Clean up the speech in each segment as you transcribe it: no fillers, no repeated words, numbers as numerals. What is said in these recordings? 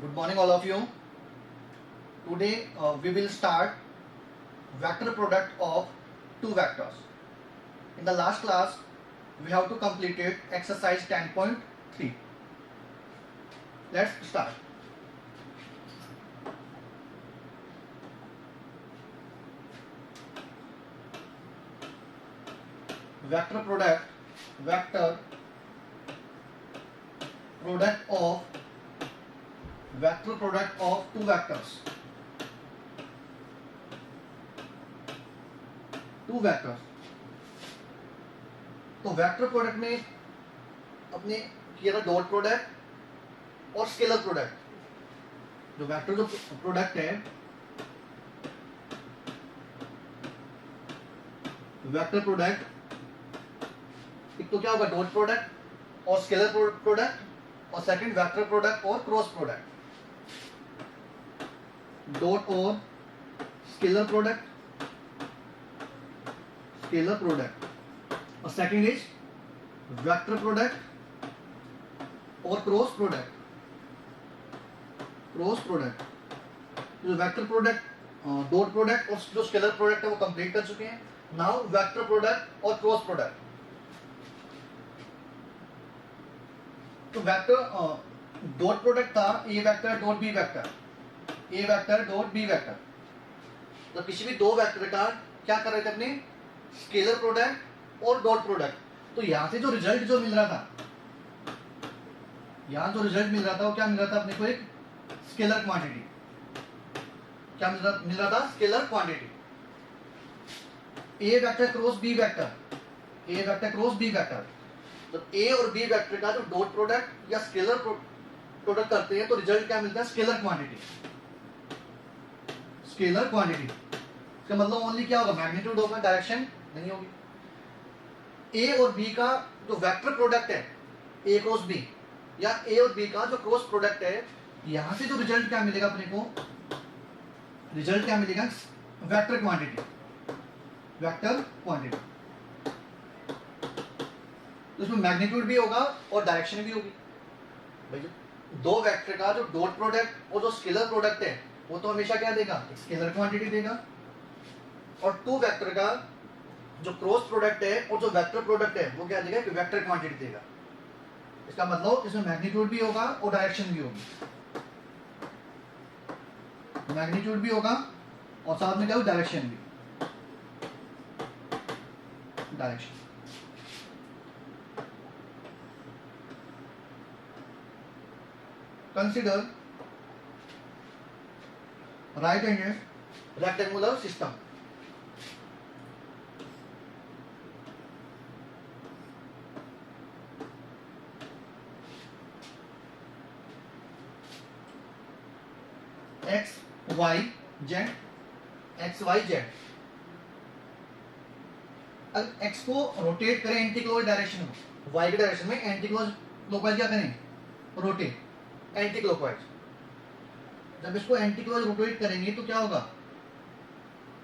Good morning, all of you. Today we will start vector product of two vectors. In the last class, we have to complete it exercise 10.3. Let's start. Vector product of two vectors. तो vector product में अपने किया था dot product और scalar product. जो vector जो product है, vector product एक तो क्या होगा डॉट प्रोडक्ट और स्केलर प्रोडक्ट, और सेकंड वेक्टर प्रोडक्ट और क्रॉस प्रोडक्ट। डॉट और स्केलर प्रोडक्ट और सेकंड इज वेक्टर प्रोडक्ट और क्रॉस प्रोडक्ट। जो वेक्टर प्रोडक्ट डॉट प्रोडक्ट और जो स्केलर प्रोडक्ट है वो कंप्लीट कर चुके हैं। नाउ वेक्टर प्रोडक्ट और क्रॉस प्रोडक्ट। तो वेक्टर डॉट प्रोडक्ट था ए vector dot B vector, A vector dot B vector. तो किसी भी दो वेक्टर का क्या कर रहे थे अपने स्केलर प्रोडक्ट और डॉट प्रोडक्ट। तो यहां से जो रिजल्ट जो मिल रहा था, यहां जो रिजल्ट मिल रहा था वो क्या मिल रहा था अपने को, एक स्केलर क्वांटिटी। क्या मिल रहा था scalar quantity. A vector cross B vector, A vector cross B vector. तो ए और बी वेक्टर का जो डॉट प्रोडक्ट या स्केलर प्रोडक्ट करते हैं तो रिजल्ट क्या मिलता है स्केलर क्वांटिटी। स्केलर क्वांटिटी इसका मतलब ओनली क्या होगा, मैग्नीट्यूड होगा, डायरेक्शन नहीं होगी। ए और बी का जो वेक्टर प्रोडक्ट है ए क्रॉस बी, या ए और बी का जो क्रॉस प्रोडक्ट है, यहां से जो रिजल्ट क्या मिलेगा अपने को, रिजल्ट क्या मिलेगा वेक्टर क्वांटिटी। वेक्टर क्वांटिटी तो इसमें मैग्नीट्यूड भी होगा और डायरेक्शन भी होगी। भाई दो वेक्टर का जो डॉट प्रोडक्ट और जो स्केलर प्रोडक्ट है वो तो हमेशा क्या देगा, स्केलर क्वांटिटी देगा। और टू वेक्टर का जो क्रॉस प्रोडक्ट है और जो वेक्टर प्रोडक्ट है वो क्या देगा, वेक्टर क्वांटिटी देगा। इसका मतलब इसमें मैग्नीट्यूड भी होगा और डायरेक्शन भी होगी। मैग्नीट्यूड भी होगा और साथ में क्या होगा, डायरेक्शन भी। Direction consider right handed rectangular system. X Y Z, X Y Z. अगर एक्स को रोटेट करें एंटी क्लॉकवाइज डायरेक्शन में, वाई के डायरेक्शन में एंटी क्लॉकवाइज क्या करें, रोटेट एंटी क्लॉकवाइज। जब इसको एंटी क्लॉकवाइज रोटेट करेंगे तो क्या होगा,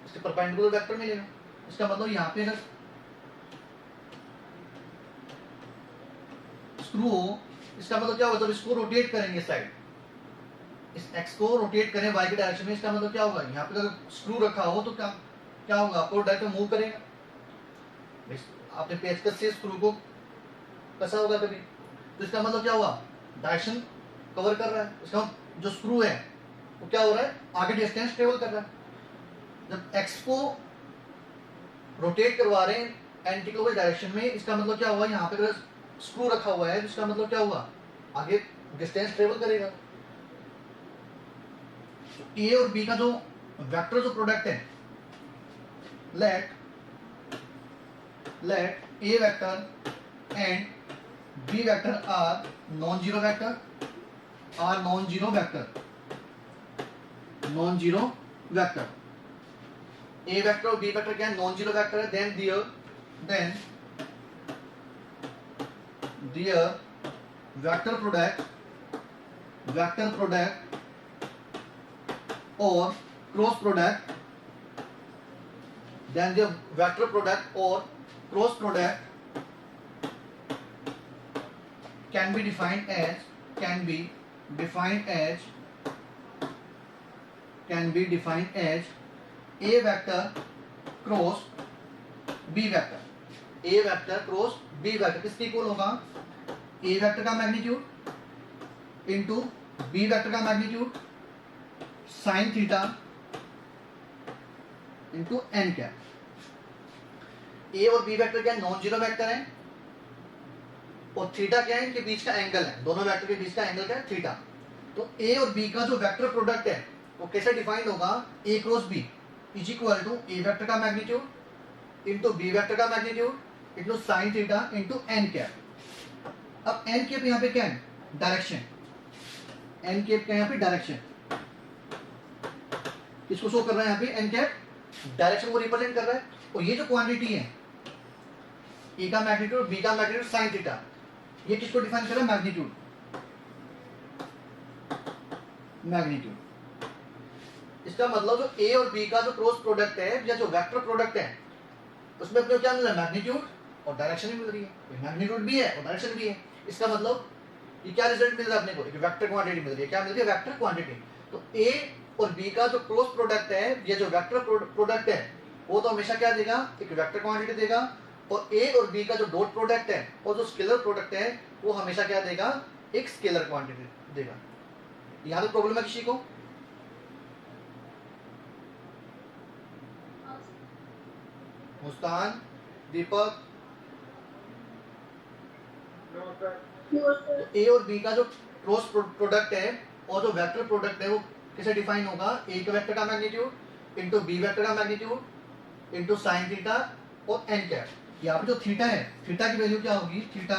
इसके परपेंडिकुलर वेक्टर मिलेगा। इसका मतलब यहां पे अगर स्क्रू हो, इसका मतलब क्या होगा, जब इसको रोटेट करेंगे साइड, इस एक्स को रोटेट करें वाई के डायरेक्शन में, इसका मतलब क्या होगा, यहाँ पे अगर स्क्रू रखा हो तो क्या होगा, आपको डायरेक्ट मूव करेगा। आपने पेचकस से स्क्रू को कसा होगा कभी, तो इसका मतलब क्या हुआ, डायरेक्शन कवर कर रहा है। इसका जो स्क्रू है वो क्या हो रहा है, आगे डिस्टेंस ट्रेवल कर रहा है। जब एक्स को रोटेट करवा रहे हैं एंटी क्लॉकवाइज डायरेक्शन में, इसका मतलब क्या हुआ, यहाँ पे अगर स्क्रू रखा हुआ है तो इसका मतलब क्या हुआ, आगे डिस्टेंस ट्रेवल करेगा। ए और बी का जो वेक्टर जो प्रोडक्ट है, let A vector and B vector are non zero vector, A vector और बी वेक्टर क्या है, नॉन जीरो वेक्टर है। देन दियर वेक्टर प्रोडक्ट और cross product, then the vector product or cross product can be defined as can be defined as A vector cross B vector. A vector cross B vector किसके equal होगा? A vector का magnitude into B vector का magnitude sine theta into N cap. A और B vector क्या है? Non zero vector है, और theta क्या है? इनके बीच का एंगल है, दोनों वेक्टर के बीच का एंगल क्या है? थीटा। तो ए और बी का जो वेक्टर प्रोडक्ट है वो कैसे डिफाइंड होगा? A cross B is equal to A vector का मैग्नीट्यूड इंटू बी वेक्टर का magnitude into sine theta into N cap. अब एन कैप यहाँ पे क्या है? डायरेक्शन। एन कैप क्या है यहाँ पे? डायरेक्शन। इसको शो कर रहा है यहाँ पे एन कैप डायरेक्शन को रिप्रेजेंट कर रहा है। और ये जो क्वांटिटी है ए का मैग्नीट्यूड बी का मैग्नीट्यूड साइन थीटा, ये किसको डिफाइन कर रहा है? मैग्नीट्यूड। मैग्नीट्यूड इसका मतलब जो ए और बी का जो क्रॉस प्रोडक्ट है या जो वेक्टर प्रोडक्ट है उसमें अपने क्या मिल रहा है? मैग्नीट्यूड और डायरेक्शन भी मिल रही है। मैग्नीट्यूड भी है और डायरेक्शन भी है। इसका मतलब ये क्या रिजल्ट मिल रहा है अपने को? एक वेक्टर क्वांटिटी मिल रही है। क्या मिल रही है? Vector quantity. तो ए और बी का जो क्रॉस प्रोडक्ट है या जो वेक्टर प्रोडक्ट है वो तो हमेशा क्या देगा? एक वेक्टर क्वांटिटी देगा। और ए और बी का जो डॉट प्रोडक्ट है और जो स्केलर प्रोडक्ट है वो हमेशा क्या देगा? एक स्केलर क्वांटिटी देगा। यहां तो प्रॉब्लम है किसी को? मुस्कान, दीपक? तो ए और बी का जो क्रॉस प्रोडक्ट है और जो वेक्टर प्रोडक्ट है वो कैसे डिफाइन होगा? ए के वेक्टर का मैग्नीट्यूड इंटू बी वेक्टर का मैग्नीट्यूड इंटू साइन थीटा और एन कैप। यहाँ पे जो थीटा है, थीटा की वैल्यू क्या होगी? Theta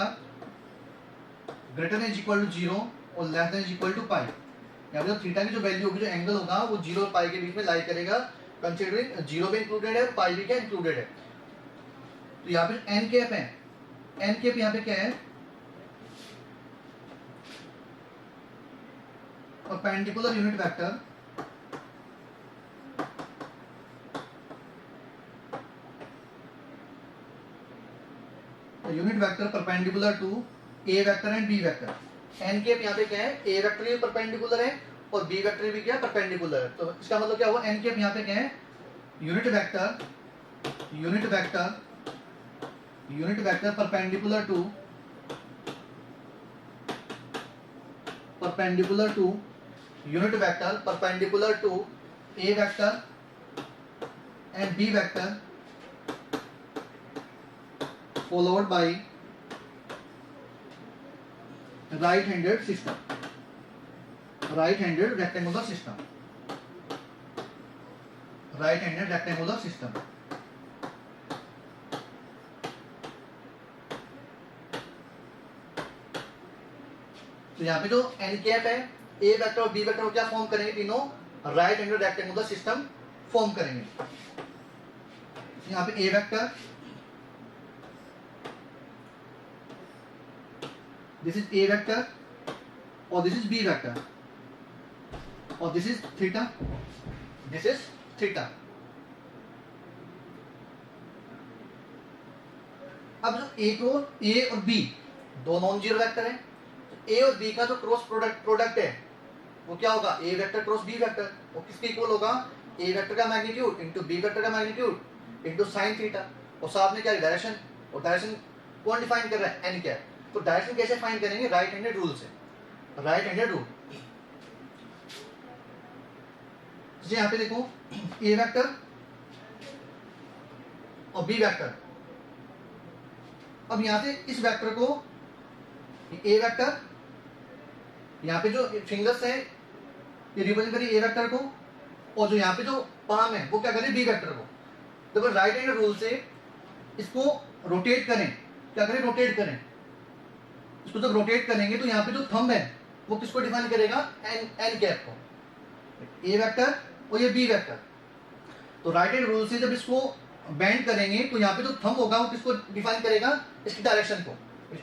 greater than equal to 0 और less than equal to pi. यहाँ पे जो थीटा की जो वैल्यू होगी, जो एंगल होगा वो 0 और पाई के बीच में लाई करेगा, कंसीडरिंग 0 भी इंक्लूडेड है, पाई भी क्या इंक्लूडेड है। तो यहाँ पे एन कैप है, एन कैप यहाँ पे क्या है? Perpendicular unit vector unit vector perpendicular to A vector and B vector. N cap यहाँ पे क्या है? ए वेक्टर भी परपेंडिकुलर है और बी वेक्टर भी क्या है? परपेंडिकुलर है। तो इसका मतलब क्या हुआ? एन कैप यहाँ पे क्या है? Unit vector perpendicular to unit vector perpendicular to A vector and B vector followed by right-handed rectangular system। तो यहाँ पे जो एन कैप है, ए वेक्टर और बी वेक्टर को क्या फॉर्म करेंगे? तीनों right handed rectangular system form करेंगे। यहाँ पे ए vector, this is a vector or this is b vector or this is theta, अब जो ए और बी दो नॉन जीरो वेक्टर है, ए और बी का जो क्रॉस प्रोडक्ट है वो क्या होगा? A vector cross B vector. वो किसके इक्वल होगा? ए वेक्टर का मैग्नीट्यूड इंटू बी वेक्टर का मैग्नीट्यूड इंटू साइन थीटा, और साथ में क्या है? डायरेक्शन। और डायरेक्शन कौन डिफाइन कर रहा है? N cap. तो डायरेक्शन कैसे फाइंड करेंगे? राइट हैंडेड रूल से। राइट हैंडेड रूल यहाँ पे देखो, ए वेक्टर और बी वेक्टर। अब यहां से इस वेक्टर को, ए वेक्टर, यहाँ पे जो फिंगर्स है ये रिप्रेजेंट करिए ए वेक्टर को, और जो यहाँ पे जो पाम है वो क्या करें? बी वेक्टर को। तो राइट हैंडेड रूल से इसको रोटेट करें। क्या करें? रोटेट करें। इसको जब रोटेट करेंगे तो यहाँ पे जो थंब है वो किसको डिफाइन करेगा? एन कैप को। ए वेक्टर और ये बी वेक्टर। तो राइट हैंड रूल से जब इसको बेंड करेंगे तो यहाँ पे जो थंब होगा वो किसको डिफाइन करेगा? इसकी डायरेक्शन को,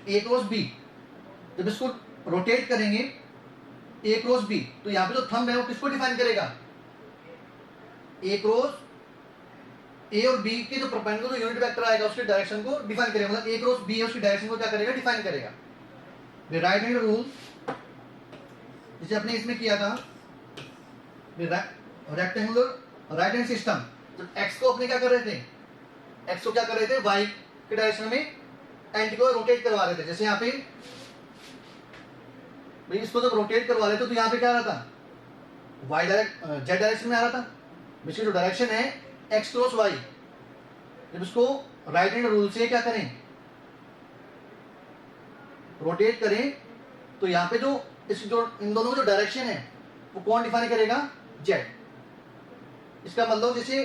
ए क्रॉस बी। जब इसको रोटेट करेंगे ए क्रॉस बी तो यहाँ पे जो थंब है वो किसको डिफाइन करेगा? ए क्रॉस, ए और बी के जो परपेंडिकुलर यूनिट वेक्टर आएगा उसके डायरेक्शन को डिफाइन करेगा। मतलब ए क्रॉस बी है उसकी डायरेक्शन को क्या करेगा? डिफाइन करेगा। राइट हैंड रूल जिसे अपने इसमें किया था, रेक्टेंगुलर राइट हैंड सिस्टम, जब एक्स को अपने क्या कर रहे थे, एक्स को क्या कर रहे थे, वाई के डायरेक्शन में एंटी को रोटेट करवा रहे थे। जैसे यहाँ पे भाई इसको जब रोटेट करवा रहे थे तो यहाँ पे क्या आ रहा था, वाई डायरेक्ट जेड डायरेक्शन में आ रहा था। इसकी जो डायरेक्शन है एक्स क्रॉस वाई, जब इसको राइट हैंड रूल से क्या करें, रोटेट करें, तो यहाँ पे जो इन दोनों की जो डायरेक्शन है वो कौन डिफाइन करेगा, जेड। इसका मतलब जैसे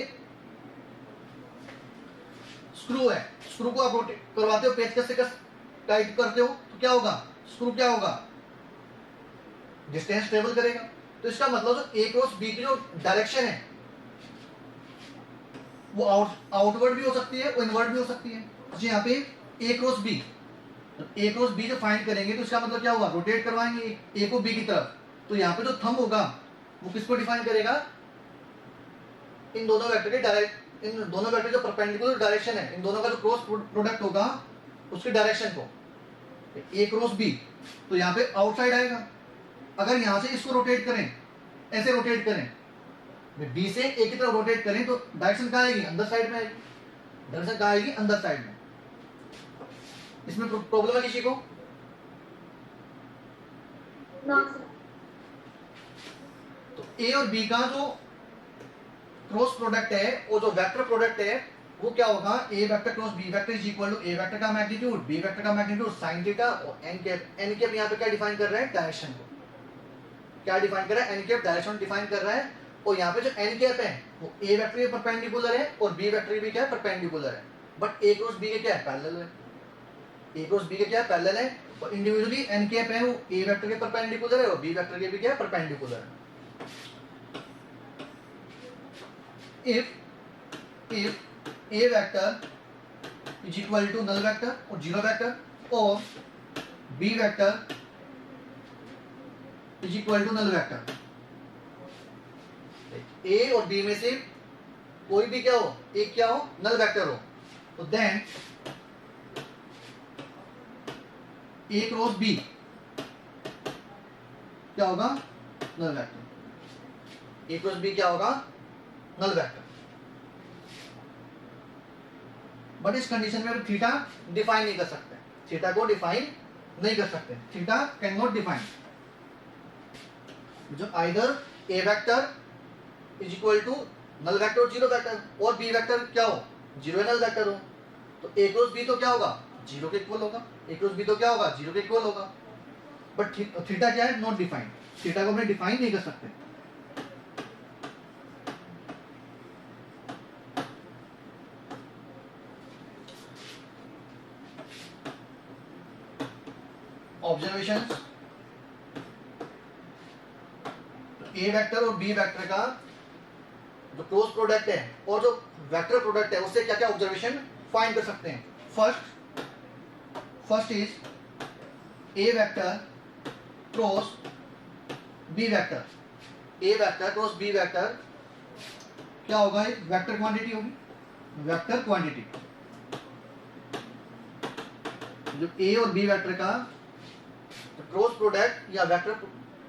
स्क्रू है, स्क्रू को आप रोटेट करवाते हो, पेचकस से कस टाइट करते हो तो क्या होगा, स्क्रू क्या होगा, डिस्टेंस ट्रेवल करेगा। तो इसका मतलब जो ए क्रॉस बी की जो डायरेक्शन है वो आउटवर्ड भी हो सकती है और इनवर्ड भी हो सकती है। जैसे यहाँ पे ए cross B, A cross B जो फाइंड करेंगे तो इसका मतलब क्या होगा, रोटेट करवाएंगे ए को बी की तरफ, तो यहाँ पे जो थंब होगा वो किसको डिफाइन करेगा, इन दोनों वेक्टर के डायरेक्ट, इन दोनों वेक्टर जो परपेंडिकुलर डायरेक्शन है, इन दोनों का जो क्रॉस प्रोडक्ट होगा उसकी डायरेक्शन को, ए क्रॉस बी, तो यहाँ पे आउटसाइड आएगा। अगर यहाँ से इसको रोटेट करें, ऐसे रोटेट करें, बी से ए की तरफ रोटेट करें तो डायरेक्शन कहाँ आएगी, अंदर साइड में आएगी। डायरेक्शन कहाँ आएगी, अंदर साइड में। इसमें प्रॉब्लम है किसी को? तो ए और बी का जो क्रॉस प्रोडक्ट है, वो जो वेक्टर प्रोडक्ट है वो क्या होगा, A vector cross B vector is equal to A vector का मैग्नीट्यूड बी वेक्टर का मैग्नीट्यूड साइन थीटा और एन कैप। एन कैप यहाँ पे क्या डिफाइन कर रहा है, डायरेक्शन को। क्या डिफाइन कर रहा है, एन कैप डायरेक्शन डिफाइन कर रहा है। और यहाँ पे जो एन कैप है वो ए वेक्टर के परपेंडिकुलर है और बी वेक्टर भी क्या है, परपेंडिकुलर है। बट ए क्रॉस बी के क्या है, पैरेलल है। ए क्रॉस बी के क्या है, पैरेलल है। और इंडिविजुअली एन कैप है वो ए वेक्टर के परपेंडिकुलर है और बी वेक्टर के भी क्या है, परपेंडिकुलर है। if a vector is equal to null vector or zero vector or b vector is equal to null vector, a और b में से कोई भी क्या हो, एक क्या हो, null vector हो, तो then a क्रॉस b क्या होगा, null vector। a cross b क्या होगा, null vector। बट इस कंडीशन में थीटा डिफाइन नहीं कर सकते, थीटा को डिफाइन नहीं कर सकते, थीटा कैन नॉट डिफाइन। जो either A vector is equal to null vector और जीरो वेक्टर, और बी वेक्टर क्या हो, जीरो नल वेक्टर हो, तो ए क्रॉस बी तो क्या होगा, जीरो के इक्वल होगा। ए क्रॉस बी तो क्या होगा, जीरो के इक्वल होगा। बट थीटा क्या है, नॉट डिफाइंड, थीटा को हम डिफाइन नहीं कर सकते। ऑब्जर्वेशंस, ए वेक्टर और बी वेक्टर का जो क्रॉस प्रोडक्ट है और जो वेक्टर प्रोडक्ट है उससे क्या क्या ऑब्जर्वेशन फाइंड कर सकते हैं। First is A vector cross B vector. A vector cross B vector क्या होगा, एक वेक्टर क्वांटिटी होगी, वेक्टर क्वांटिटी। जो ए और बी वेक्टर का क्रॉस प्रोडक्ट या वेक्टर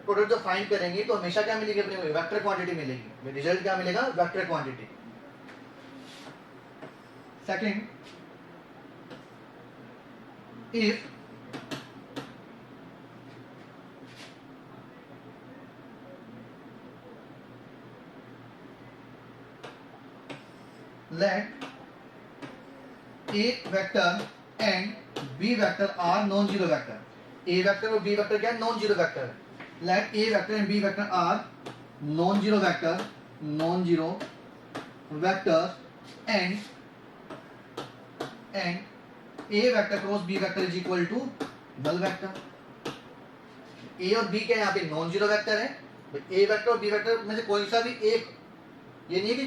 प्रोडक्ट जो फाइंड करेंगे तो हमेशा क्या मिलेगी, अपने वेक्टर क्वांटिटी मिलेगी। रिजल्ट क्या मिलेगा, vector quantity. Second, if let a vector and b vector are non-zero vector। a vector और b vector क्या है, नॉन जीरो वेक्टर है। let a vector and b vector are non-zero vector, non-zero vectors and a vector cross b vector is equal to null vector। a और b क्या यहाँ पे non zero vector है। a vector और b vector में से कोई सा भी एक, ये नहीं कि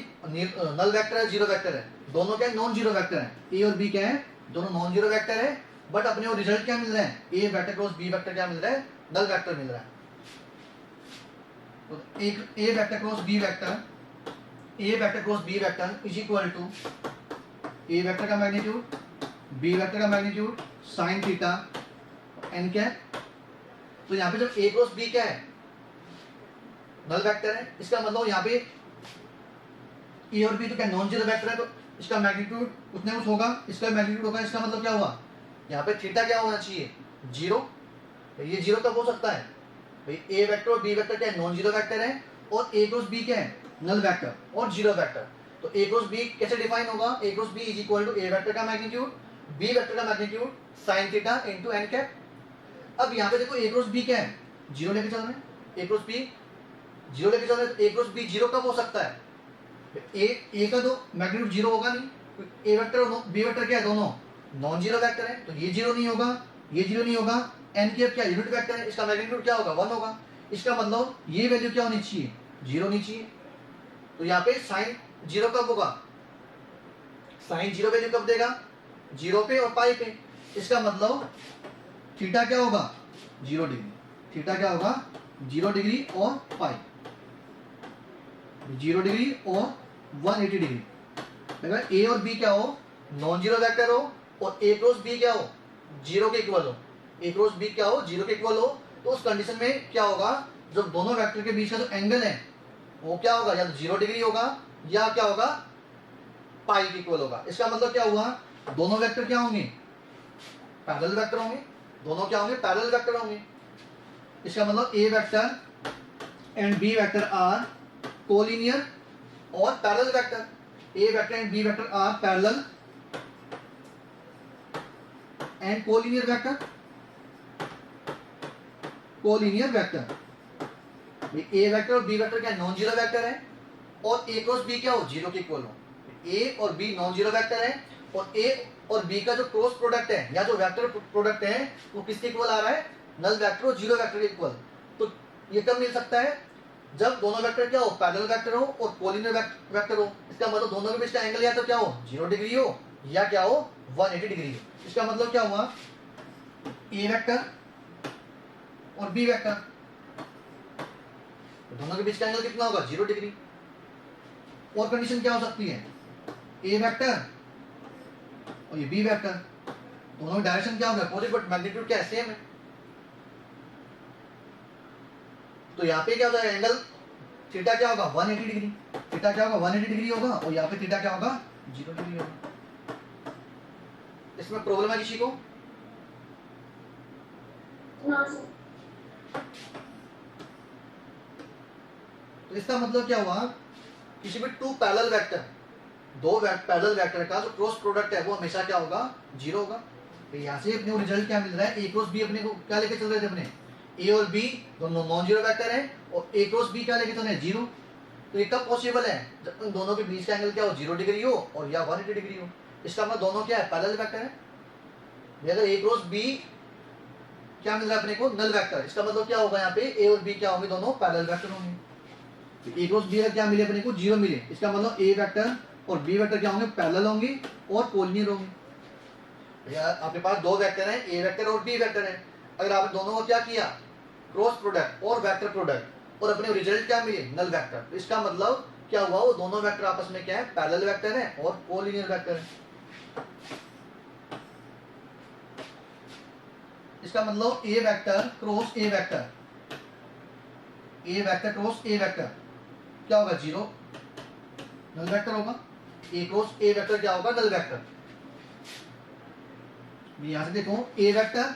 नल वेक्टर है, जीरो वेक्टर है, दोनों क्या है, नॉन जीरो वेक्टर है। ए और बी क्या है, दोनों नॉन जीरो वेक्टर है। बट अपने वो रिजल्ट क्या मिल रहा है, A vector cross B vector क्या मिल रहा है, नल वेक्टर मिल रहा है। तो एक A vector cross B vector, A vector cross B vector is equal to A vector का मैग्नीट्यूड बी वेक्टर का मैग्नीट्यूड साइन थीटा एन क्या है। तो यहाँ पे जब ए क्रॉस बी क्या है, नल वेक्टर है, इसका मतलब यहाँ पे ए और बी तो क्या नॉन जीरो वेक्टर है, तो इसका मैग्नीट्यूड उतने कुछ होगा, इसका मैग्नीट्यूड होगा। इसका मतलब क्या हुआ, यहाँ पे थीटा क्या होना चाहिए, जीरो। ये जीरो कब हो सकता है भाई, ए वेक्टर और बी वेक्टर क्या है, नॉन जीरो वेक्टर है, और ए क्रॉस बी क्या है, नल वेक्टर और जीरो वेक्टर। तो ए क्रॉस बी कैसे डिफाइन होगा, A cross B is equal to A vector का मैग्नीट्यूड बी वेक्टर का magnitude sine theta into N cap. अब यहाँ पे देखो ए क्रॉस बी क्या है, जीरो लेके चल रहे हैं, ए क्रॉस बी जीरो लेके चल रहे हैं, तो ए क्रॉस बी जीरो कब हो सकता है, ए का तो मैग्नीट्यूड जीरो होगा नहीं, ए वेक्टर और बी वेक्टर क्या है, दोनों नॉन जीरो वेक्टर है, तो ये जीरो नहीं होगा, ये जीरो नहीं होगा, एन कैप क्या यूनिट वेक्टर है, इसका मैग्नीट्यूड क्या होगा, 1 होगा। इसका मतलब ये वैल्यू क्या होनी चाहिए, जीरो नहीं चाहिए। तो यहाँ पे साइन जीरो कब होगा, साइन जीरो वैल्यू कब देगा, जीरो पे और पाई पे। इसका मतलब थीटा क्या होगा, 0 डिग्री, थीटा क्या होगा 0 डिग्री और पाई, 0 डिग्री और 180 डिग्री। अगर ए और बी क्या हो, नॉन जीरो वेक्टर हो, और ए क्रॉस बी क्या हो, जीरो के इक्वल हो, ए क्रॉस बी क्या हो, जीरो के इक्वल हो, तो उस कंडीशन में क्या होगा, जब दोनों वेक्टर के बीच का जो एंगल है वो क्या होगा, या तो 0 डिग्री होगा या क्या होगा, पाई के इक्वल होगा। इसका मतलब क्या हुआ, दोनों वेक्टर क्या होंगे, पैरेलल वेक्टर होंगे, दोनों क्या होंगे, पैरेलल वेक्टर होंगे। इसका मतलब A vector and B vector are collinear और parallel vector, A vector and B vector are parallel and collinear vector, collinear vector. A vector और बी वेक्टर क्या नॉन जीरो वेक्टर है, और ए क्रॉस बी क्या हो, जीरो के equal हो। ए और बी नॉन जीरो वेक्टर है, और ए और बी का जो क्रॉस प्रोडक्ट है या जो वेक्टर प्रोडक्ट है वो किसके इक्वल आ रहा है, नल वेक्टर और जीरो वेक्टर के इक्वल। तो ये कब मिल सकता है, जब दोनों वेक्टर क्या हो, पैरेलल वेक्टर हो और कोलिनियर वेक्टर हो। इसका मतलब दोनों के बीच का एंगल या तो क्या हो, 0 डिग्री हो या क्या हो, 180 डिग्री हो। इसका मतलब क्या हुआ, ए वेक्टर और बी वेक्टर, दोनों के बीच का एंगल कितना होगा, 0 डिग्री। और कंडीशन क्या हो सकती है, ए वेक्टर और ये बी वेक्टर, दोनों डायरेक्शन क्या होगा, अपोजिट, बट मैग्नीट्यूड क्या है, सेम है। तो यहाँ पे क्या होगा, एंगल थीटा क्या होगा, 180 डिग्री, थीटा क्या होगा, 180 डिग्री होगा, और यहाँ पे थीटा क्या होगा, 0 डिग्री होगा। इसमें प्रॉब्लम है किसी को, तो इसका मतलब क्या हुआ, किसी भी टू पैरेलल वेक्टर, दो पैरेलल वेक्टर का जो क्रॉस प्रोडक्ट है वो हमेशा क्या होगा, 0 होगा। तो यहाँ से अपने को रिजल्ट क्या मिल रहा है, ए क्रॉस बी अपने को क्या लेके चल रहे थे अपने, ए और बी दोनों नॉन जीरो वेक्टर है, और ए क्रॉस बी क्या लेके चल रहे हैं, 0। तो ये कब पॉसिबल है, जब उन दोनों के बीच का एंगल क्या हो, 0 डिग्री हो और या 180 डिग्री हो। इसका मतलब दोनों क्या है, पैरेलल वेक्टर है। अगर ए क्रॉस बी क्या मिल रहा है अपने को, नल वेक्टर, इसका मतलब क्या होगा, यहाँ पे ए और बी क्या होंगे, दोनों पैरेलल वेक्टर होंगे। तो ए क्रॉस बी का क्या मिले अपने को, 0 मिले। इसका मतलब ए वेक्टर और बी वेक्टर क्या होंगे, पैरेलल होंगे और कोलिनियर होंगे। आपके पास दो वेक्टर हैं, ए वेक्टर और बी वेक्टर है। अगर आपने दोनों को क्या किया, क्रॉस प्रोडक्ट और वेक्टर प्रोडक्ट, और अपने रिजल्ट क्या मिले, नल वेक्टर। तो इसका मतलब क्या हुआ, वो दोनों वेक्टर आपस में क्या है, पैरेलल वेक्टर है और कोलिनियर वेक्टर है। इसका मतलब A vector cross A vector, A vector cross A vector क्या होगा, 0 नल वेक्टर होगा। ए क्रॉस ए वेक्टर क्या होगा, नल वेक्टर। यहां से देखो ए वेक्टर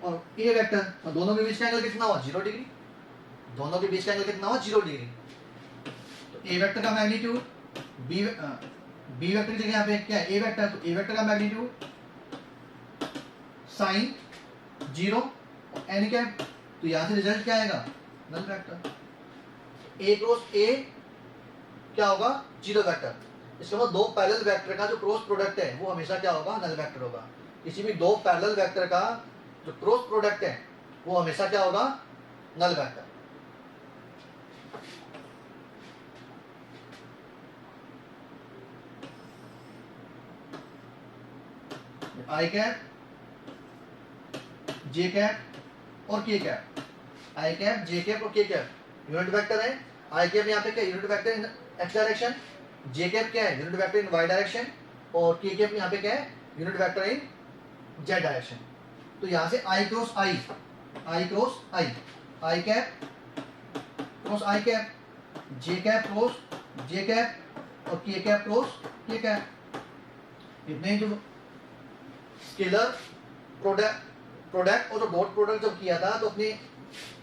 और ए वेक्टर, और दोनों के बीच का एंगल कितना हुआ, 0 डिग्री। दोनों के बीच का एंगल कितना हुआ, 0 डिग्री। तो ए वेक्टर का मैग्नीट्यूड बी वेक्टर की जगह यहाँ पे क्या है, ए वेक्टर, तो ए वेक्टर का मैग्नीट्यूड साइन 0 और एन कैप। तो यहां से रिजल्ट क्या आएगा, null vector. A cross A क्या होगा, 0 वेक्टर। इसका मतलब दो पैरेलल वेक्टर का जो क्रॉस प्रोडक्ट है वो हमेशा क्या होगा, नल वेक्टर होगा। किसी भी दो पैरेलल वेक्टर का जो क्रॉस प्रोडक्ट है वो हमेशा क्या होगा, नल वेक्टर। आई कैप, जे कैप और K cap, I cap, J cap और के कैप यूनिट वेक्टर है। आई कैप यहाँ पे क्या, यूनिट वेक्टर इन एक्स डायरेक्शन, जे कैप क्या है, यूनिट वेक्टर इन वाई डायरेक्शन, और के कैप यहाँ पे क्या है, यूनिट वेक्टर इन जेड डायरेक्शन। तो यहाँ से I cross I cross I cap cross I cap, J cap cross J cap और K cap cross K cap. इतने जो स्केलर प्रोडक्ट और जो डॉट प्रोडक्ट जब किया था तो अपने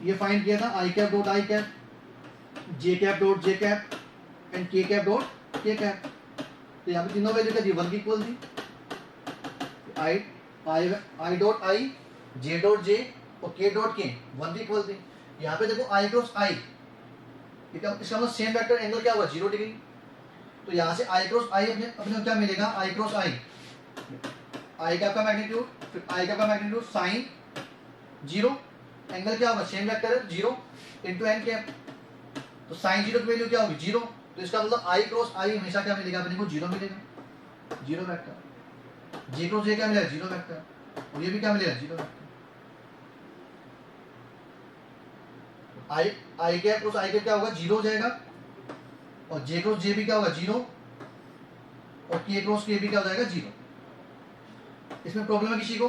ये फाइंड किया था I cap dot I cap, J cap dot J cap and K cap dot K cap. तो यहाँ पे तीनों वैल्यू क्या थी, 1 की इक्वल थी। I dot I, J dot J और के डॉट के 1 की इक्वल थी। यहाँ पे देखो आई क्रॉस आई, इसका मतलब सेम वेक्टर एंगल क्या हुआ 0 डिग्री। तो यहाँ से आई क्रॉस आई अपने क्या मिलेगा, आई क्रॉस आई कैप का मैग्नीट्यूड, फिर आई कैप का मैग्नीट्यूड साइन 0, एंगल क्या होगा सेम वेक्टर है 0 इंटू एन कैप। तो साइन 0 की वैल्यू क्या होगी 0। तो इसका मतलब आई क्रॉस आई हमेशा क्या मिलेगा अपने को 0 मिलेगा, 0 वेक्टर। जे क्रॉस जे क्या मिलेगा 0 वेक्टर, और ये भी क्या मिलेगा 0 vector. I cap cross I cap क्या होगा 0 हो जाएगा, और जे क्रॉस जे भी क्या होगा 0, और के क्रॉस के भी क्या हो जाएगा 0। इसमें प्रॉब्लम है किसी को,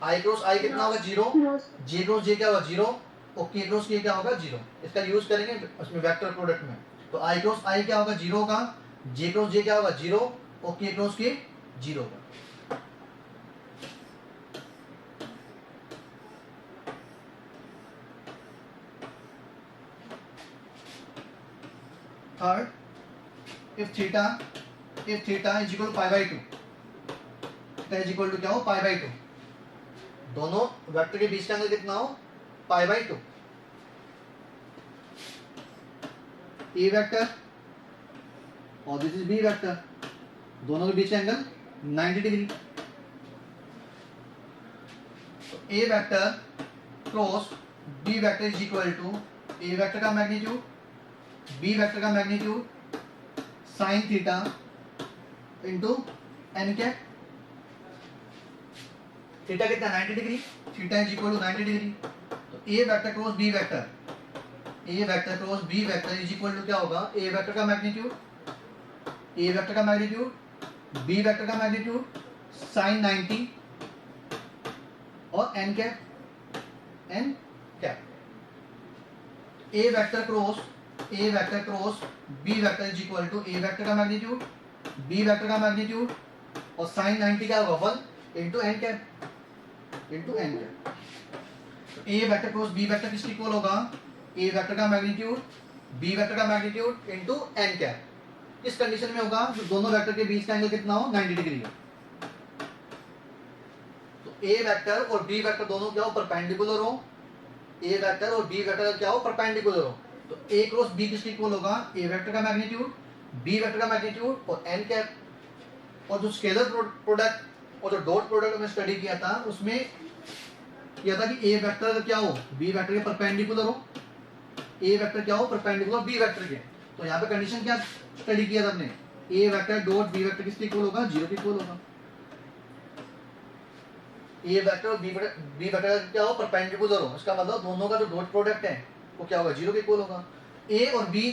आई क्रॉस आई कितना होगा 0, जे क्रॉस जे क्या होगा 0, और के क्रॉस के क्या होगा 0। इसका यूज करेंगे उसमें वेक्टर प्रोडक्ट में। तो आई क्रॉस आई क्या होगा 0 का, जे क्रॉस जे क्या होगा 0, और के क्रॉस के 0 का। Third, if theta is equal to pi by 2, theta is equal to क्या हो पाई बाई 2, दोनों वेक्टर के बीच का एंगल कितना हो पाई बाई 2। ए वेक्टर और दिस इज बी वेक्टर, दोनों के बीच का एंगल 90 डिग्री। तो A vector cross B vector is equal to A vector का मैग्नीट्यूड, बी वेक्टर का magnitude sine theta into N cap. Theta कितना 90 degree, theta is equal to 90 degree. तो A vector cross B vector, A vector cross B vector is equal to क्या होगा, A vector का magnitude, A vector का magnitude, B vector का magnitude sine 90 और N cap, N cap. A vector cross B vector is equal to A vector का magnitude, B vector का magnitude और sine 90 क्या होगा 1 into N cap, into N cap. A vector cross B vector किसके equal होगा, A vector का magnitude, B vector का magnitude into N cap. इस कंडीशन में होगा तो दोनों वेक्टर के बीच का एंगल कितना हो 90 डिग्री हो। तो ए वेक्टर और बी वेक्टर दोनों क्या हो परपेंडिकुलर हो, ए वेक्टर और बी वेक्टर क्या हो परपेंडिकुलर हो। तो ए क्रॉस बी किसके इक्वल होगा, ए वेक्टर का मैग्नीट्यूड, बी वेक्टर का मैग्नीट्यूड और एन कैप। और जो स्केलर प्रोडक्ट और जो डॉट प्रोडक्ट में स्टडी किया था उसमें किया था कि ए वेक्टर क्या हो बी वेक्टर के परपेंडिकुलर हो, ए वेक्टर क्या हो परपेंडिकुलर बी वेक्टर के। तो यहाँ पे कंडीशन क्या स्टडी किया था हमने, ए वेक्टर डॉट बी वेक्टर किसके इक्वल होगा 0 के इक्वल होगा। ए वेक्टर और बी वेक्टर क्या हो परपेंडिकुलर हो, इसका मतलब दोनों का जो डॉट प्रोडक्ट है वो क्या होगा 0 के इक्वल होगा। ए और बी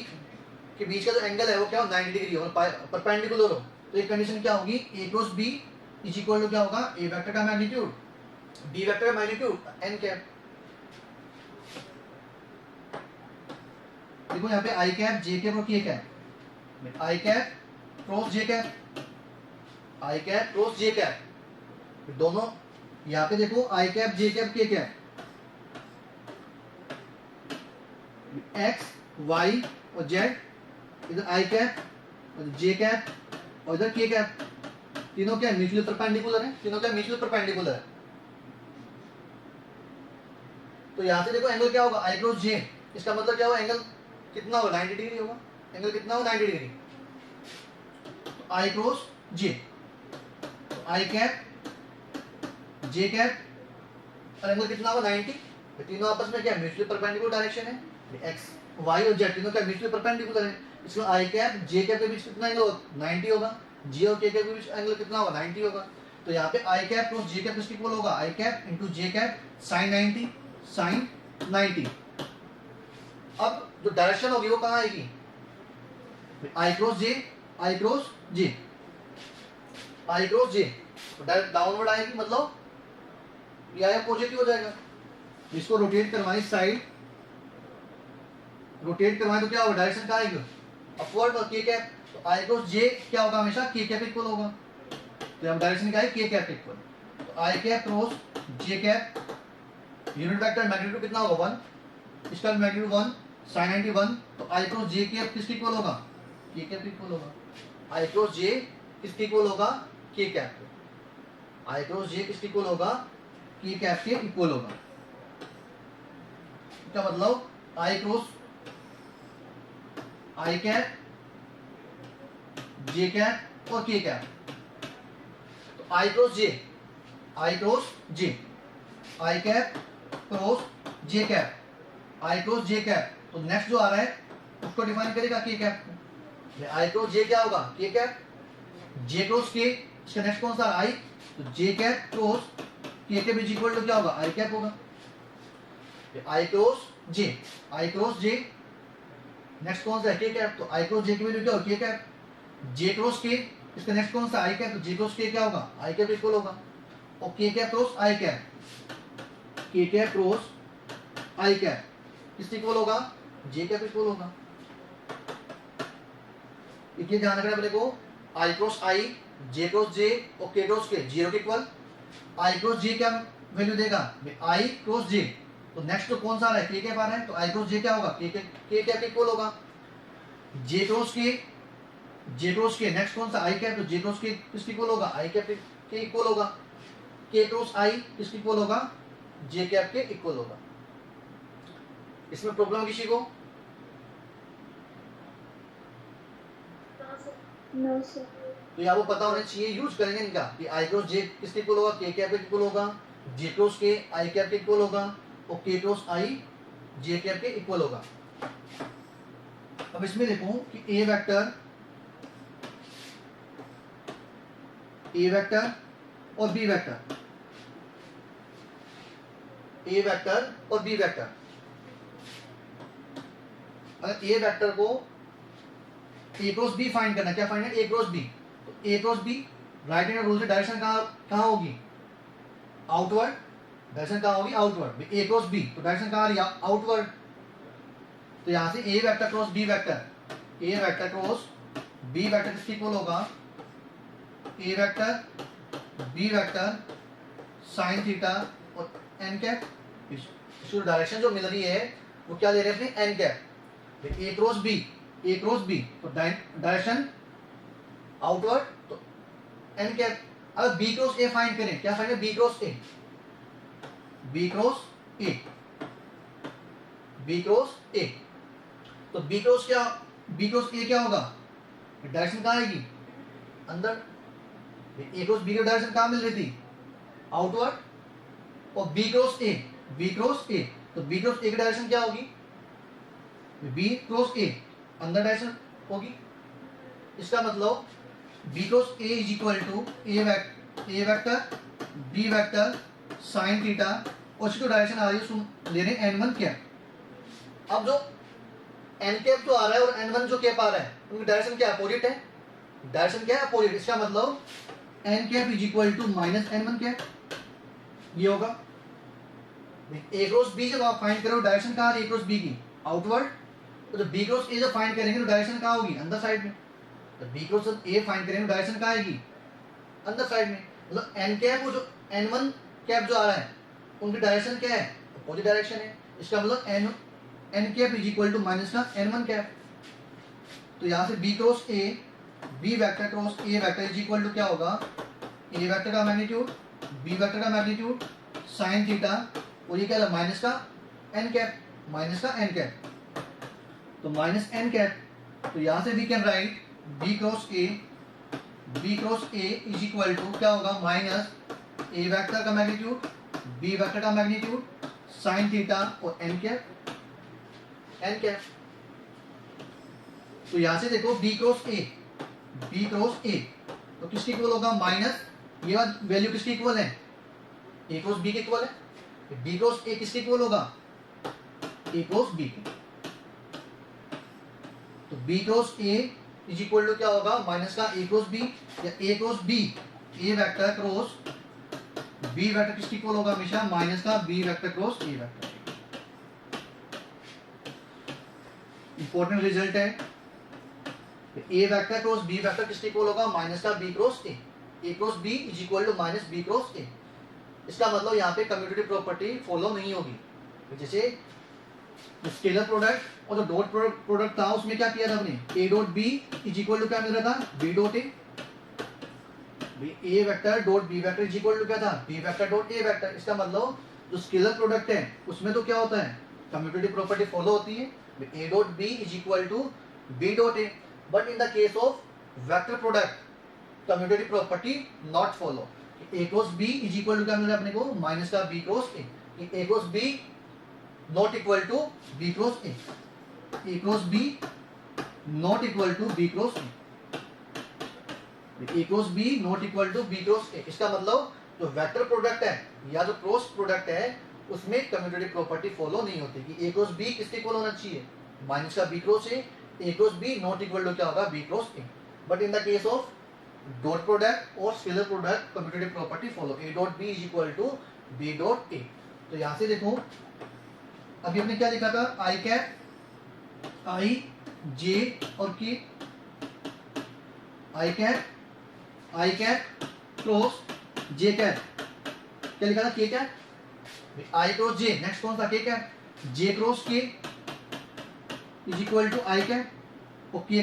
के बीच का जो एंगल है वो क्या हो 90 डिग्री हो, परपेंडिकुलर हो। तो एक कंडीशन क्या होगी, A cross B is equal to क्या होगा, ए वेक्टर का मैग्नीट्यूड, बी वेक्टर का मैग्नीट्यूड एन कैप। देखो यहाँ पे आई कैप जे कैप और K cap, I cap cross J cap, I cap cross J cap दोनों। यहाँ पे देखो I cap J cap K cap, X Y और जेड, इधर आई कैप और जे कैप और इधर के कैप, तीनों क्या म्यूचुअली परपेंडिकुलर है, तीनों क्या म्यूचुअली परपेंडिकुलर है। तो यहाँ से देखो एंगल क्या होगा आई क्रॉस जे, इसका मतलब क्या होगा एंगल कितना होगा 90 डिग्री होगा, एंगल कितना होगा 90 डिग्री। तो आई क्रॉस जे, तो आई कैप जे कैप और एंगल कितना होगा 90। तो तीनों आपस में क्या म्यूचुअली परपेंडिकुलर डायरेक्शन है, एक्स वाई और जेड तीनों क्या म्यूचुअली परपेंडिकुलर है। इसमें आई कैप जे कैप के बीच कितना एंगल होगा 90 होगा, जे और के कैप के बीच एंगल कितना होगा 90 होगा। तो यहाँ पे I cap cross J cap किसके इक्वल होगा, आई कैप इंटू जे कैप साइन 90, साइन 90। अब जो डायरेक्शन होगी वो कहाँ आएगी, आई क्रॉस जे, आई क्रॉस जे, आई क्रॉस जे, तो डायरेक्ट डाउनवर्ड आएगी, मतलब ये आया पॉजिटिव हो जाएगा। इसको रोटेट करवाएं साइड रोटेट करवाएं तो क्या होगा, डायरेक्शन क्या आएगी, अपवर्ड, और के कैप, तो आई क्रॉस जे क्या होगा, हमेशा के कैप इक्वल होगा, तो हम डायरेक्शन क्या है, के कैप इक्वल, तो आई cap cross J cap, unit vector magnitude कितना होगा 1, इसका मैग्नीट्यूड 1 sin 90 1, तो आई क्रॉस जे कैप किसके इक्वल होगा, के कैप इक्वल होगा, आई क्रॉस जे किसके इक्वल होगा, के कैप के, आई क्रॉस जे किसके इक्वल होगा, के कैप के इक्वल होगा, क्या मतलब आई cross I cap J cap और के कैप, तो आई cross J, I cross J, I cap cross J cap, I cross J cap, तो नेक्स्ट जो आ रहा है उसको डिफाइन करेगा के कैप को, आई क्रॉस जे क्या होगा, के कैप, जे क्रॉस के, इसका नेक्स्ट कौन सा आई, तो जे cap cross K cap is equal to क्या होगा, आई कैप होगा, आई क्रॉस जे, आई क्रॉस जे, नेक्स्ट कौन सा है, के कैप, तो आई क्रॉस जे की वैल्यू क्या होगी, के कैप, जे क्रॉस के, इसका नेक्स्ट कौन सा आई कैप, तो जे क्रॉस के क्या होगा, आई कैप इक्वल होगा, और K cap cross I cap, K cap cross I cap किससे इक्वल होगा, जे कैप इक्वल होगा, ये ध्यान रखना अपने को, आई क्रॉस आई, जे क्रॉस जे और के क्रॉस के जीरो के इक्वल, आई क्रॉस जे क्या वैल्यू देगा, आई क्रॉस जे, तो नेक्स्ट तो कौन सा आ रहा है, के कैप आ रहा है, तो आई क्रॉस जे क्या होगा, के कैप इक्वल होगा, जे क्रॉस के, जे क्रॉस के नेक्स्ट कौन सा आई कैप, तो जे क्रॉस के किसके इक्वल होगा, आई कैप के इक्वल होगा, के क्रॉस आई किसके इक्वल होगा, जे कैप के इक्वल होगा, इसमें प्रॉब्लम किसी को, नो सर, तो यहाँ वो पता होना चाहिए, यूज करेंगे इनका कि आई क्रॉस जे किसके इक्वल होगा, के कैप के इक्वल होगा, जे क्रॉस के आई कैप के इक्वल होगा, और के क्रॉस आई जे कैप के इक्वल होगा। अब इसमें देखो कि ए वेक्टर और बी वेक्टर, ए वेक्टर और बी वेक्टर, अगर ए वेक्टर को ए क्रॉस बी फाइंड करना, क्या फाइंड है, ए क्रॉस बी, तो A cross B right hand rule से डायरेक्शन कहाँ होगी, आउटवर्ड, डायरेक्शन कहाँ होगी, आउटवर्ड, ए क्रॉस बी, तो डायरेक्शन कहाँ आ रही है, आउटवर्ड, तो यहां से A vector cross B vector, A vector cross B vector किसके इक्वल होगा, A vector B vector sine theta और एन कैप, इसको डायरेक्शन जो मिल रही है वो क्या ले रहे हैं अपने, N cap, A cross B, A cross B, तो डायरेक्शन आउटवर्ड, तो एन कैप, अगर बी क्रॉस ए फाइंड करें, क्या फाइंड है, B cross A, B cross A, B cross A, तो बी क्रॉस क्या, बी क्रॉस ए क्या होगा, डायरेक्शन कहाँ आएगी, अंदर, ए क्रॉस बी की डायरेक्शन कहाँ मिल रही थी, आउटवर्ड, और B cross A, B cross A, तो बी क्रॉस ए की डायरेक्शन क्या होगी, बी क्रॉस ए, अंदर डायरेक्शन होगी, इसका मतलब B cross A is equal to A vector B vector sine theta, और इसकी डायरेक्शन आ रही है, उसको ले रहे हैं n1 कैप। अब जो n कैप जो आ रहा है और n1 जो कैप आ रहा है उनकी डायरेक्शन क्या अपोजिट है, डायरेक्शन क्या है अपोजिट, इसका मतलब n cap is equal to minus n1 cap, ये होगा, ए क्रॉस बी जब आप फाइंड करो डायरेक्शन कहाँ आ रही है, ए क्रॉस बी की आउटवर्ड, तो जब बी क्रॉस ए जब फाइंड करेंगे तो डायरेक्शन कहाँ होगी, अंदर साइड में, तो बी क्रॉस ए फाइंड करेंगे तो डायरेक्शन कहाँ आएगी, अंदर साइड में, मतलब एन कैप वो जो n1 कैप जो आ रहा है उनकी डायरेक्शन क्या है, अपोजिट डायरेक्शन है, इसका मतलब N cap is equal to minus का n1 कैप, तो यहाँ से B cross A, B vector cross A vector is equal to क्या होगा, ए वेक्टर का मैग्नीट्यूड बी वेक्टर का मैग्नीट्यूड साइन थीटा, और ये क्या है माइनस का एन कैप, माइनस का एन कैप, तो माइनस एन कैप, तो यहाँ से we can write B cross A is equal to क्या होगा, माइनस ए वेक्टर का मैग्नीट्यूड बी वेक्टर का मैग्नीट्यूड साइन थीटा और एन कैप, तो यहाँ से देखो बी क्रॉस ए तो किसके इक्वल होगा, माइनस ये वैल्यू किसकी इक्वल है, ए क्रॉस बी के इक्वल है, बी क्रॉस ए किसके इक्वल होगा, ए क्रॉस बी के, तो B cross A is equal to क्या होगा, माइनस का ए क्रॉस बी, या A cross B, A vector cross B vector किसकी इक्वल होगा हमेशा, माइनस का B vector cross A vector. Important result है। A vector cross B vector किसके इक्वल होगा, माइनस का B cross A. A cross B is equal to minus B cross A. इसका मतलब यहाँ पे कम्यूटेटिव प्रॉपर्टी फॉलो नहीं होगी। जैसे स्केलर प्रोडक्ट और जो डॉट प्रोडक्ट था उसमें क्या किया था हमने, A dot B is equal to क्या मिल रहा था, B dot A. A vector dot B vector is equal to क्या था, B vector dot A vector. इसका मतलब जो स्केलर प्रोडक्ट है उसमें तो क्या होता है, कम्यूटेटिव प्रॉपर्टी फॉलो होती है, A dot B is equal to B dot A. But in the case of vector product commutative property not follow. A cross B is equal to क्या मिल रहा है अपने को, माइनस का B cross A. A cross B not equal to B cross A. A cross B not equal to B cross A. A cross B not equal to B cross A. इसका मतलब जो vector product है या जो cross product है उसमें commutative property follow नहीं होती कि ए क्रॉस बी किसके इक्वल होना चाहिए, माइनस का B cross A. A cross B not equal to क्या होगा, B cross A. But in the case of dot product और scalar product commutative property follow, A dot B is equal to B dot A. तो यहां से देखो अभी हमने क्या लिखा था, आई कैप आई जे और K, I cap cross J cap, क्या लिखा था, K cap I cross J. Next कौन सा, K cap, J cross K is equal to I cap और K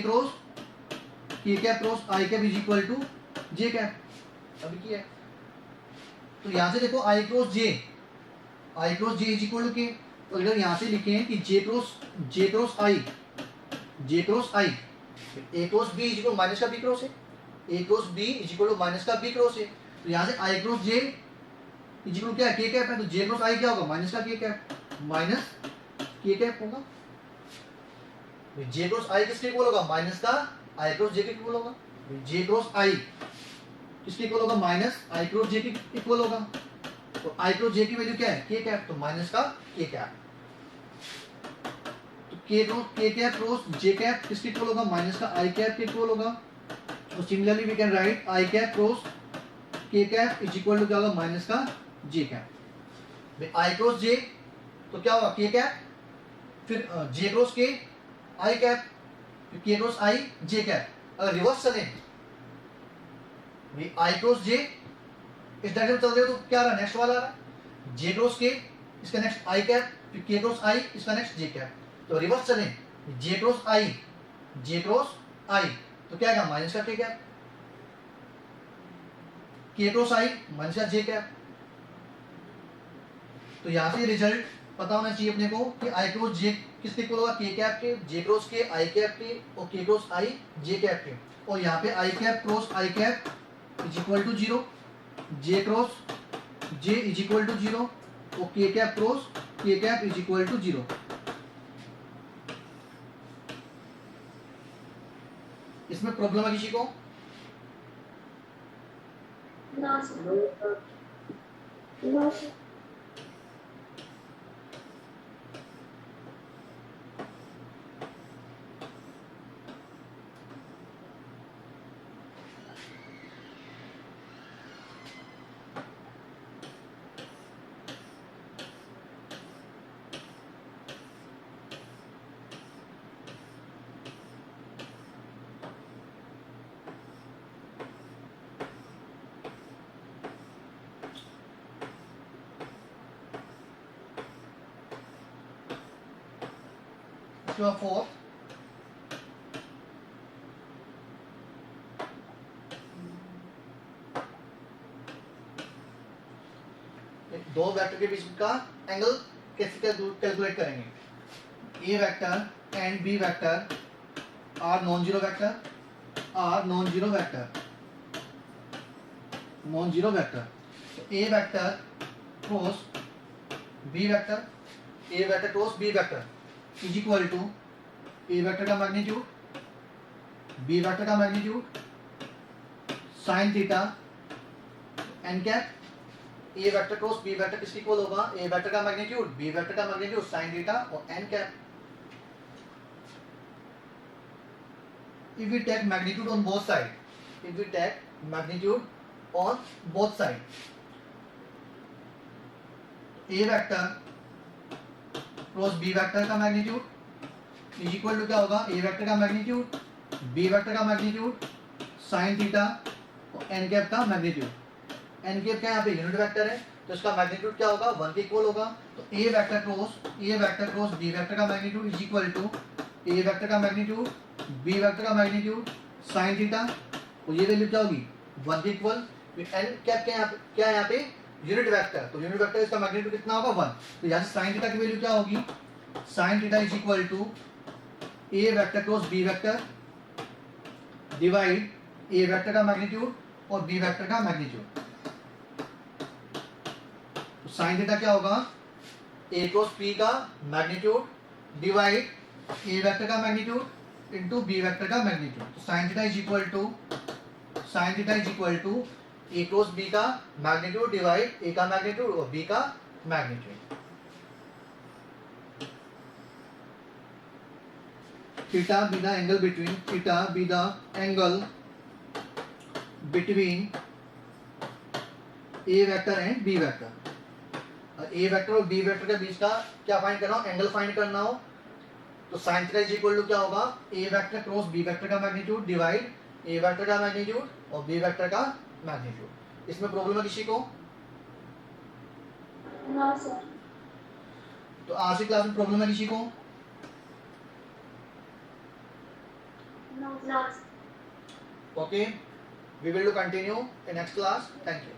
cap cross I cap is equal to J cap. अभी किया है तो यहां से देखो I cross J is equal to K. तो अगर यहां से लिखे हैं कि J cross I A cross B is equal minus का बी क्रॉस है, A cross B is equal to minus का बी क्रॉस है। तो यहां से I cross J is equal क्या है, के कैप है। तो जे क्रॉस आई क्या होगा, माइनस का के कैप, माइनस के कैप होगा। जे क्रॉस आई किसके इक्वल होगा, माइनस का आई क्रॉस जे के इक्वल होगा। जे क्रॉस आई किसके इक्वल होगा, माइनस आई क्रॉस जे के इक्वल होगा। तो आई क्रॉस जे की वैल्यू क्या है, के कैप, तो माइनस का के कैप। तो K cap cross J cap किसके इक्वल होगा, माइनस का आई कैप के इक्वल होगा। तो similarly we can write I cap cross K cap is equal to क्या होगा, माइनस का जे कैप। आई क्रॉस जे तो क्या होगा, के कैप, फिर जे क्रॉस के आई कैप, फिर के क्रॉस आई जे कैप। अगर रिवर्स चले आई क्रॉस जे इस डायरेक्शन में चल रहे हो तो क्या रहा, नेक्स्ट वाला आ रहा, जे क्रॉस के इसका नेक्स्ट आई कैप, फिर के क्रॉस आई इसका नेक्स्ट जे कैप। तो रिवर्स चले जे क्रॉस आई तो क्या आएगा, माइनस का के कैप, के क्रॉस आई माइनस का जे कैप। तो यहां से रिजल्ट पता होना चाहिए अपने को कि आई क्रॉस जे किसके इक्वल होगा, के कैप के, जे क्रॉस के आई कैप के और के क्रॉस आई जे कैप के। और यहाँ पे I cap cross I cap is equal to 0, J cross J is equal to 0 और K cap cross K cap is equal to 0। इसमें प्रॉब्लम है किसी को? No, sir. No, sir. इसके बाद 4 दो वेक्टर के बीच का एंगल कैसे कैलकुलेट करेंगे। A vector and B vector are non zero vector. A vector cross B vector is equal to A vector का मैग्नीट्यूड बी वेक्टर का magnitude sine theta N cap. A vector cross B vector किसके equal होगा, A vector का magnitude B vector का magnitude sine theta और N cap. if we take magnitude on both side a vector cross B vector का magnitude is equal to क्या होगा, A vector का magnitude, B vector का magnitude, sine theta और N cap का magnitude. N cap क्या यहाँ पे यूनिट वेक्टर है, तो इसका मैग्नीट्यूड क्या होगा, 1 के इक्वल होगा। तो A vector cross B vector का magnitude is equal to A vector का मैग्नीट्यूड, बी वेक्टर का मैग्नीट्यूड, साइन थीटा, तो ये वैल्यू क्या होगी, 1 के इक्वल। एन कैप क्या है यहाँ पे, यूनिट वेक्टर, तो यूनिट वेक्टर इसका मैग्नीट्यूड कितना होगा, 1। तो यहाँ से साइन थीटा की वैल्यू क्या होगी, sine theta is equal to A vector cross B vector divide A vector का मैग्नीट्यूड और बी वेक्टर का मैग्नीट्यूड। तो साइन थीटा क्या होगा, ए क्रॉस बी का मैग्नीट्यूड डिवाइड ए वेक्टर का मैग्नीट्यूड इनटू बी वेक्टर का मैग्नीट्यूड। तो sine theta is equal to A cross B का मैग्नीट्यूड डिवाइड ए का मैग्नीट्यूड और बी का magnitude. Theta be the angle between, theta be the angle between A vector and B vector. A vector और B vector के बीच का क्या find करना हो, एंगल फाइंड करना हो, तो sine theta is equal to क्या होगा, A vector cross B vector का मैग्नीट्यूड डिवाइड ए वेक्टर का मैग्नीट्यूड और बी वेक्टर का मैग्नीट्यूड। इसमें प्रॉब्लम है किसी को? No sir. तो आज की क्लास में प्रॉब्लम है किसी को? No. Okay, we will continue in next class. Thank you.